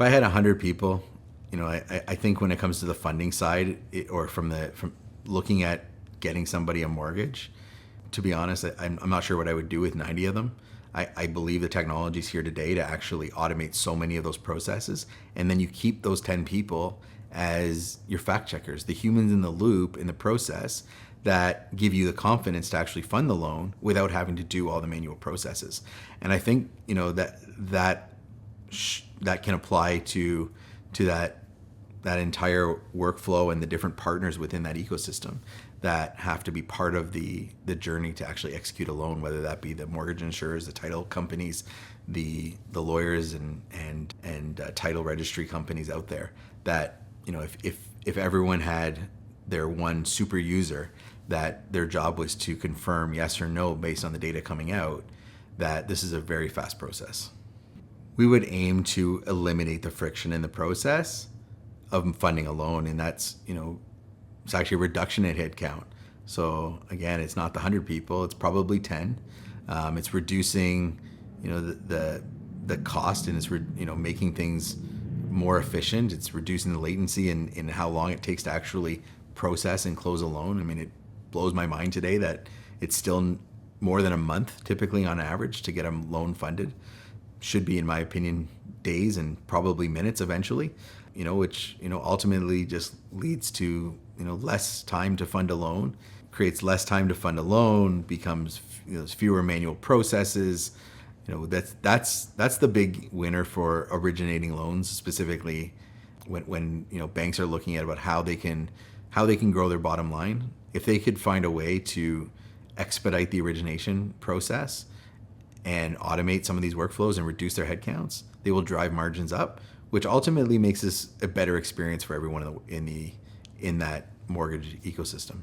I had 100 people, I think when it comes to the funding side, or from looking at getting somebody a mortgage, to be honest, I'm not sure what I would do with 90 of them. I believe the technology is here today to actually automate so many of those processes. And then you keep those 10 people as your fact checkers, the humans in the loop in the process that give you the confidence to actually fund the loan without having to do all the manual processes. And I think, that can apply to that entire workflow and the different partners within that ecosystem that have to be part of the journey to actually execute a loan, whether that be the mortgage insurers, the title companies, the lawyers and title registry companies out there. That if everyone had their one super user that their job was to confirm yes or no based on the data coming out, that this is a very fast process. We would aim to eliminate the friction in the process of funding a loan, and that's it's actually a reduction in headcount. So again, it's not the 100 people; it's probably 10. It's reducing, the cost, and it's making things more efficient. It's reducing the latency in how long it takes to actually process and close a loan. I mean, it blows my mind today that it's still more than a month, typically on average, to get a loan funded. Should be, in my opinion, days and probably minutes eventually. Which ultimately just leads to less time to fund a loan, creates less time to fund a loan, becomes fewer manual processes. That's the big winner for originating loans, specifically when banks are looking at about how they can grow their bottom line. If they could find a way to expedite the origination process and automate some of these workflows and reduce their headcounts, they will drive margins up, which ultimately makes this a better experience for everyone in that mortgage ecosystem.